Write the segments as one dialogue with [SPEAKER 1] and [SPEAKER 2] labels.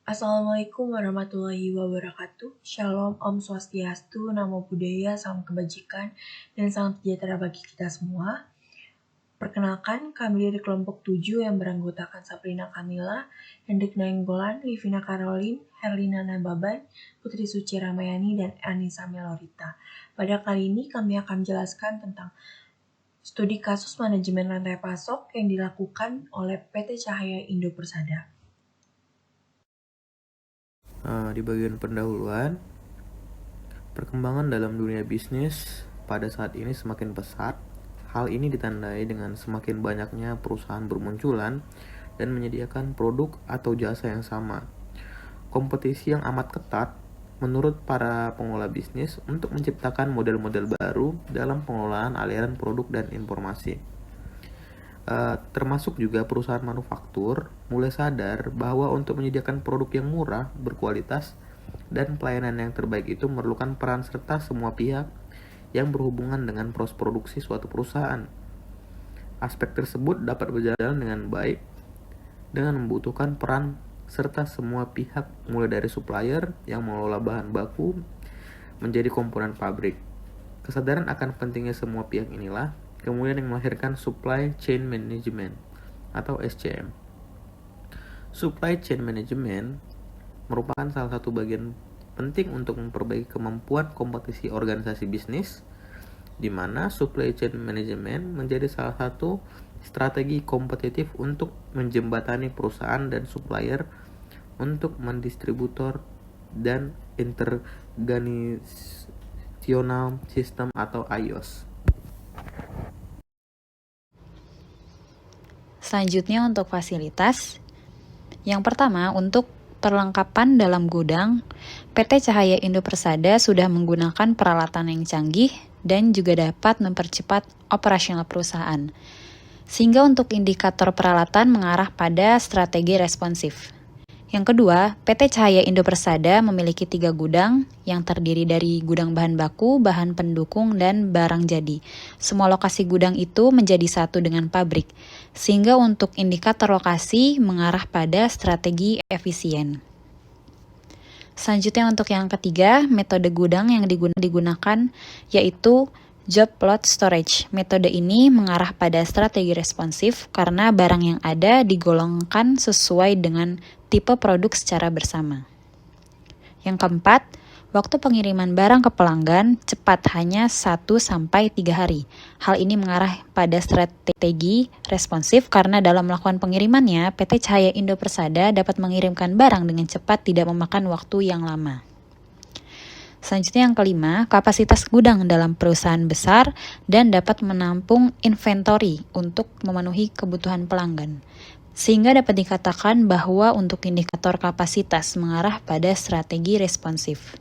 [SPEAKER 1] Assalamualaikum warahmatullahi wabarakatuh. Shalom, Om Swastiastu, Namo Buddhaya, Salam Kebajikan, dan salam sejahtera bagi kita semua. Perkenalkan, kami dari kelompok 7 yang beranggotakan Sabrina Kamila, Hendrik Nainggolan, Livina Caroline, Herlina Nababan, Putri Suci Ramayani, dan Anissa Melorita. Pada kali ini kami akan menjelaskan tentang studi kasus manajemen rantai pasok yang dilakukan oleh PT Cahaya Indo Persada.
[SPEAKER 2] Di bagian pendahuluan, perkembangan dalam dunia bisnis pada saat ini semakin pesat. Hal ini ditandai dengan semakin banyaknya perusahaan bermunculan dan menyediakan produk atau jasa yang sama. Kompetisi yang amat ketat menurut para pengelola bisnis untuk menciptakan model-model baru dalam pengelolaan aliran produk dan informasi. Termasuk juga perusahaan manufaktur mulai sadar bahwa untuk menyediakan produk yang murah, berkualitas, dan pelayanan yang terbaik itu memerlukan peran serta semua pihak yang berhubungan dengan proses produksi suatu perusahaan. Aspek tersebut dapat berjalan dengan baik dengan membutuhkan peran serta semua pihak mulai dari supplier yang mengelola bahan baku menjadi komponen pabrik. Kesadaran akan pentingnya semua pihak inilah kemudian yang melahirkan Supply Chain Management atau SCM. Supply Chain Management merupakan salah satu bagian penting untuk memperbaiki kemampuan kompetisi organisasi bisnis, di mana supply chain management menjadi salah satu strategi kompetitif untuk menjembatani perusahaan dan supplier untuk mendistributor dan interorganizational system atau IOS.
[SPEAKER 3] Selanjutnya untuk fasilitas. Yang pertama, untuk perlengkapan dalam gudang, PT Cahaya Indo Persada sudah menggunakan peralatan yang canggih dan juga dapat mempercepat operasional perusahaan. Sehingga untuk indikator peralatan mengarah pada strategi responsif. Yang kedua, PT Cahaya Indo Persada memiliki 3 gudang yang terdiri dari gudang bahan baku, bahan pendukung, dan barang jadi. Semua lokasi gudang itu menjadi satu dengan pabrik, sehingga untuk indikator lokasi mengarah pada strategi efisien. Selanjutnya untuk yang ketiga, metode gudang yang digunakan yaitu Job Lot Storage. Metode ini mengarah pada strategi responsif karena barang yang ada digolongkan sesuai dengan tipe produk secara bersama. Yang keempat, waktu pengiriman barang ke pelanggan cepat hanya 1-3 hari. Hal ini mengarah pada strategi responsif karena dalam melakukan pengirimannya, PT Cahaya Indo Persada dapat mengirimkan barang dengan cepat tidak memakan waktu yang lama. Selanjutnya yang kelima, kapasitas gudang dalam perusahaan besar dan dapat menampung inventory untuk memenuhi kebutuhan pelanggan. Sehingga dapat dikatakan bahwa untuk indikator kapasitas mengarah pada strategi responsif.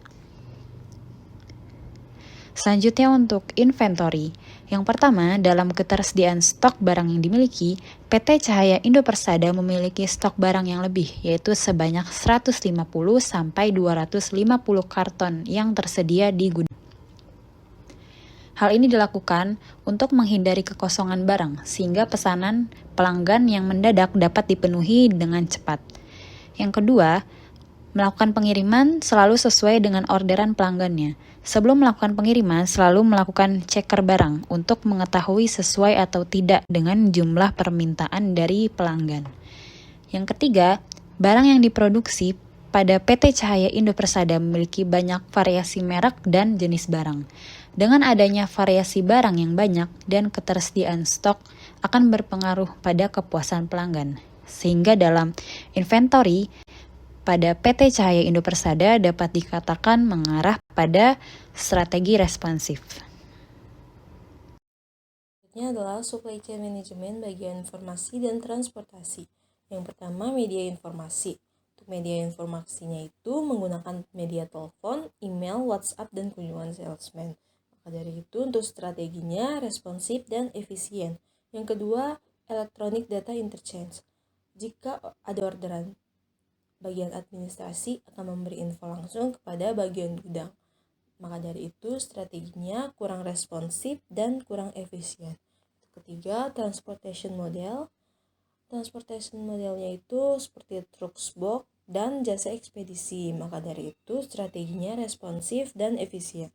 [SPEAKER 3] Selanjutnya untuk inventory. Yang pertama, dalam ketersediaan stok barang yang dimiliki, PT Cahaya Indo Persada memiliki stok barang yang lebih, yaitu sebanyak 150-250 karton yang tersedia di gudang. Hal ini dilakukan untuk menghindari kekosongan barang, sehingga pesanan pelanggan yang mendadak dapat dipenuhi dengan cepat. Yang kedua, melakukan pengiriman selalu sesuai dengan orderan pelanggannya. Sebelum melakukan pengiriman, selalu melakukan checker barang untuk mengetahui sesuai atau tidak dengan jumlah permintaan dari pelanggan. Yang ketiga, barang yang diproduksi pada PT Cahaya Indo Persada memiliki banyak variasi merek dan jenis barang. Dengan adanya variasi barang yang banyak dan ketersediaan stok akan berpengaruh pada kepuasan pelanggan. Sehingga dalam inventory pada PT Cahaya Indo Persada dapat dikatakan mengarah pada strategi responsif.
[SPEAKER 4] Selanjutnya adalah supply chain management bagian informasi dan transportasi. Yang pertama, media informasi. Untuk media informasinya itu menggunakan media telepon, email, WhatsApp, dan kunjungan salesman. Maka dari itu untuk strateginya responsif dan efisien. Yang kedua, electronic data interchange. Jika ada orderan, bagian administrasi akan memberi info langsung kepada bagian gudang. Maka dari itu strateginya kurang responsif dan kurang efisien. Ketiga, transportation model. Transportation modelnya itu seperti truck box, dan jasa ekspedisi. Maka dari itu strateginya responsif dan efisien.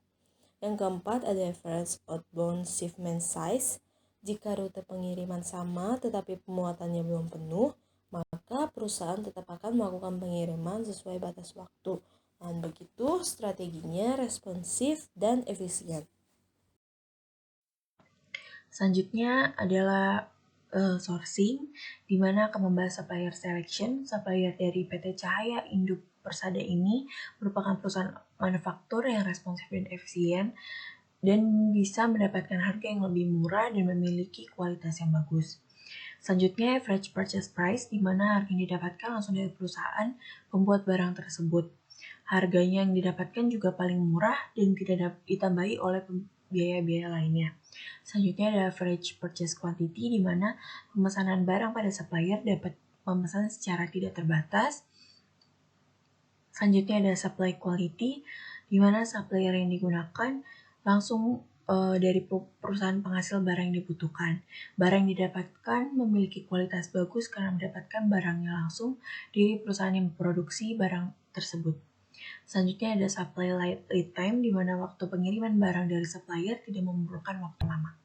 [SPEAKER 4] Yang keempat ada average outbound shipment size. Jika rute pengiriman sama tetapi pemuatannya belum penuh, maka perusahaan tetap akan melakukan pengiriman sesuai batas waktu. Dan begitu strateginya responsif dan efisien.
[SPEAKER 1] Selanjutnya adalah sourcing, di mana akan membahas supplier selection. Supplier dari PT Cahaya Indo Persada ini merupakan perusahaan manufaktur yang responsif dan efisien dan bisa mendapatkan harga yang lebih murah dan memiliki kualitas yang bagus. Selanjutnya, average purchase price, di mana harga yang didapatkan langsung dari perusahaan pembuat barang tersebut. Harganya yang didapatkan juga paling murah dan tidak ditambahi oleh biaya-biaya lainnya. Selanjutnya ada average purchase quantity, di mana pemesanan barang pada supplier dapat memesan secara tidak terbatas. Selanjutnya ada supply quality, di mana supplier yang digunakan langsung dari perusahaan penghasil barang yang dibutuhkan. Barang yang didapatkan memiliki kualitas bagus karena mendapatkan barangnya langsung dari perusahaan yang memproduksi barang tersebut. Selanjutnya ada supply lead time, di mana waktu pengiriman barang dari supplier tidak memerlukan waktu lama.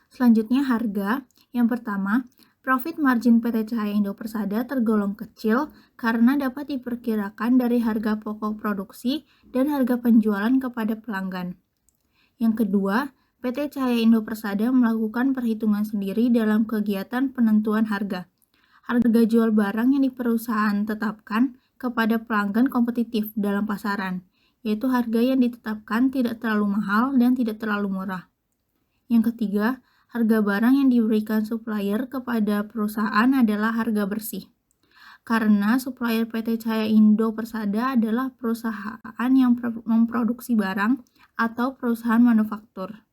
[SPEAKER 5] Selanjutnya harga. Yang pertama, profit margin PT Cahaya Indo Persada tergolong kecil karena dapat diperkirakan dari harga pokok produksi dan harga penjualan kepada pelanggan. Yang kedua, PT Cahaya Indo Persada melakukan perhitungan sendiri dalam kegiatan penentuan harga. Harga jual barang yang di perusahaan tetapkan kepada pelanggan kompetitif dalam pasaran, yaitu harga yang ditetapkan tidak terlalu mahal dan tidak terlalu murah. Yang ketiga, harga barang yang diberikan supplier kepada perusahaan adalah harga bersih. Karena supplier PT Cahaya Indo Persada adalah perusahaan yang memproduksi barang atau perusahaan manufaktur.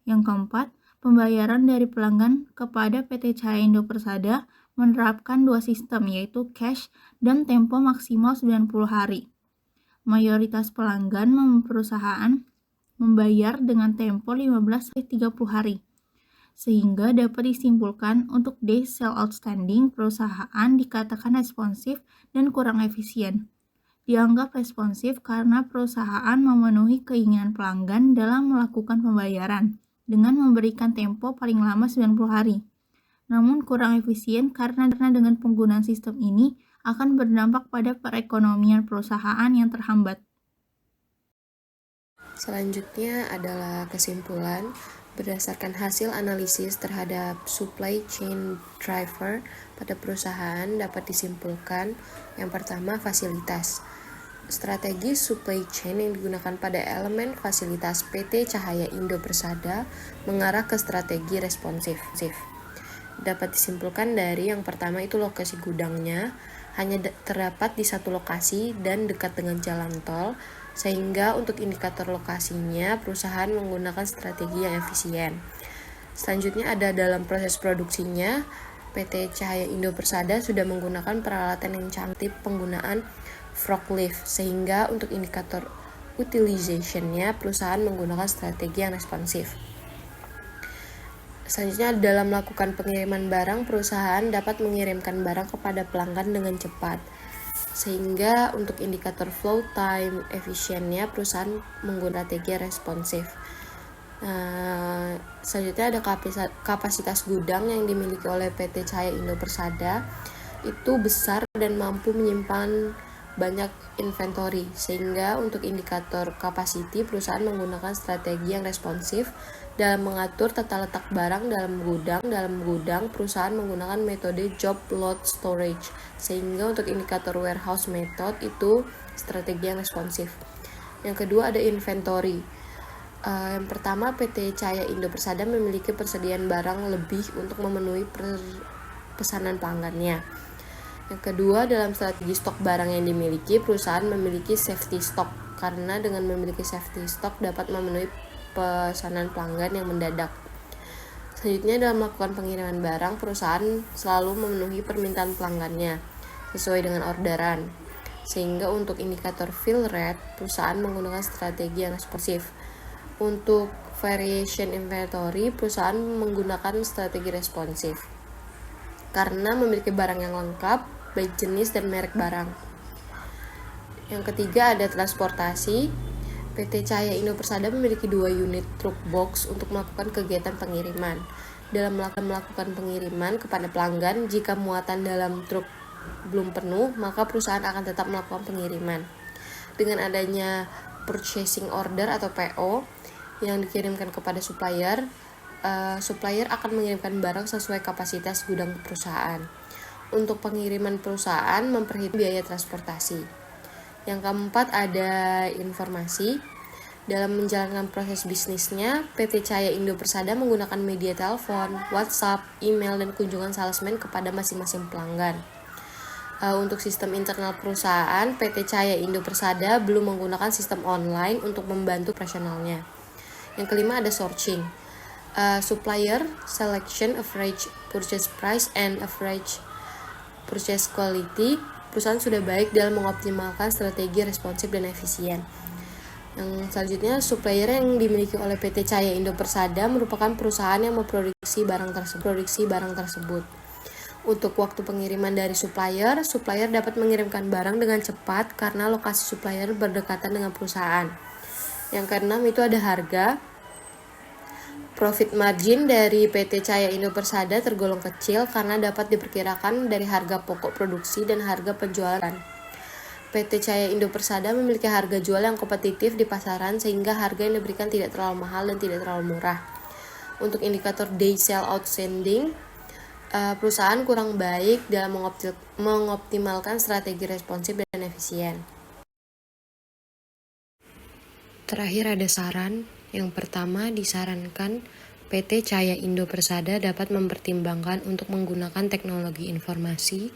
[SPEAKER 5] Yang keempat, pembayaran dari pelanggan kepada PT Cahaya Indo Persada menerapkan dua sistem, yaitu cash dan tempo maksimal 90 hari. Mayoritas pelanggan perusahaan membayar dengan tempo 15-30 hari. Sehingga dapat disimpulkan untuk days sale outstanding perusahaan dikatakan responsif dan kurang efisien. Dianggap responsif karena perusahaan memenuhi keinginan pelanggan dalam melakukan pembayaran dengan memberikan tempo paling lama 90 hari. Namun kurang efisien karena dengan penggunaan sistem ini akan berdampak pada perekonomian perusahaan yang terhambat.
[SPEAKER 6] Selanjutnya adalah kesimpulan. Berdasarkan hasil analisis terhadap supply chain driver pada perusahaan dapat disimpulkan yang pertama fasilitas. Strategi supply chain yang digunakan pada elemen fasilitas PT Cahaya Indo Persada mengarah ke strategi responsif. Dapat disimpulkan dari yang pertama itu lokasi gudangnya hanya terdapat di satu lokasi dan dekat dengan jalan tol, sehingga untuk indikator lokasinya perusahaan menggunakan strategi yang efisien. Selanjutnya ada dalam proses produksinya, PT Cahaya Indo Persada sudah menggunakan peralatan yang canggih penggunaan forklift, sehingga untuk indikator utilization-nya perusahaan menggunakan strategi yang responsif. Selanjutnya dalam melakukan pengiriman barang, perusahaan dapat mengirimkan barang kepada pelanggan dengan cepat. Sehingga untuk indikator flow time efisiennya perusahaan menggunakan strategi responsif. Selanjutnya ada kapasitas gudang yang dimiliki oleh PT Cahaya Indo Persada itu besar dan mampu menyimpan banyak inventory, sehingga untuk indikator capacity perusahaan menggunakan strategi yang responsif dalam mengatur tata letak barang dalam gudang. Dalam gudang perusahaan menggunakan metode job load storage, sehingga untuk indikator warehouse method itu strategi yang responsif. Yang kedua ada inventory. Yang pertama, PT Cahaya Indo Persada memiliki persediaan barang lebih untuk memenuhi pesanan pelanggannya. Yang kedua, dalam strategi stok barang yang dimiliki, perusahaan memiliki safety stock, karena dengan memiliki safety stock dapat memenuhi pesanan pelanggan yang mendadak. Selanjutnya, dalam melakukan pengiriman barang, perusahaan selalu memenuhi permintaan pelanggannya sesuai dengan orderan. Sehingga untuk indikator fill rate, perusahaan menggunakan strategi yang responsif. Untuk variation inventory, perusahaan menggunakan strategi responsif. karena memiliki barang yang lengkap, baik jenis dan merek barang. Yang ketiga ada transportasi. PT Cahaya Indo Persada memiliki 2 unit truk box untuk melakukan kegiatan pengiriman. Dalam melakukan pengiriman kepada pelanggan, jika muatan dalam truk belum penuh, maka perusahaan akan tetap melakukan pengiriman. Dengan adanya purchasing order atau PO yang dikirimkan kepada supplier, supplier akan mengirimkan barang sesuai kapasitas gudang perusahaan. Untuk pengiriman perusahaan memperhitungkan biaya transportasi. Yang keempat ada informasi. Dalam menjalankan proses bisnisnya, PT Cahaya Indo Persada menggunakan media telepon, WhatsApp, email, dan kunjungan salesman kepada masing-masing pelanggan. Untuk sistem internal perusahaan, PT Cahaya Indo Persada belum menggunakan sistem online untuk membantu operasionalnya. Yang kelima ada sourcing. Supplier, selection, average purchase price, and average purchase quality. Perusahaan sudah baik dalam mengoptimalkan strategi responsif dan efisien. Yang selanjutnya, supplier yang dimiliki oleh PT Cahaya Indo Persada merupakan perusahaan yang memproduksi barang tersebut. Untuk waktu pengiriman dari supplier dapat mengirimkan barang dengan cepat karena lokasi supplier berdekatan dengan perusahaan. Yang keenam itu ada harga. Profit margin dari PT Cahaya Indo Persada tergolong kecil karena dapat diperkirakan dari harga pokok produksi dan harga penjualan. PT Cahaya Indo Persada memiliki harga jual yang kompetitif di pasaran sehingga harga yang diberikan tidak terlalu mahal dan tidak terlalu murah. Untuk indikator day sale outstanding, perusahaan kurang baik dalam mengoptimalkan strategi responsif dan efisien. Terakhir ada saran. Yang pertama disarankan PT Cahaya Indo Persada dapat mempertimbangkan untuk menggunakan teknologi informasi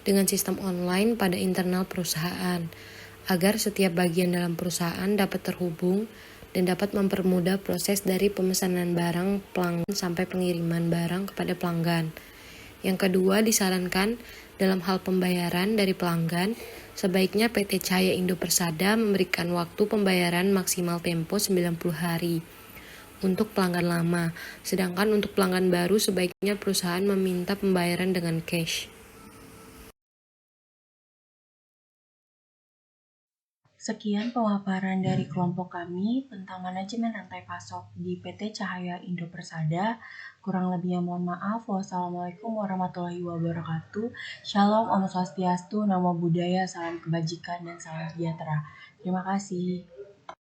[SPEAKER 6] dengan sistem online pada internal perusahaan agar setiap bagian dalam perusahaan dapat terhubung dan dapat mempermudah proses dari pemesanan barang pelanggan sampai pengiriman barang kepada pelanggan. Yang kedua disarankan dalam hal pembayaran dari pelanggan, sebaiknya PT Cahaya Indo Persada memberikan waktu pembayaran maksimal tempo 90 hari untuk pelanggan lama, sedangkan untuk pelanggan baru sebaiknya perusahaan meminta pembayaran dengan cash.
[SPEAKER 1] Sekian pemaparan dari kelompok kami tentang manajemen rantai pasok di PT Cahaya Indo Persada. Kurang lebihnya mohon maaf. Wassalamualaikum warahmatullahi wabarakatuh. Shalom, Om Swastiastu, Namo Buddhaya, salam kebajikan dan salam sejahtera. Terima kasih.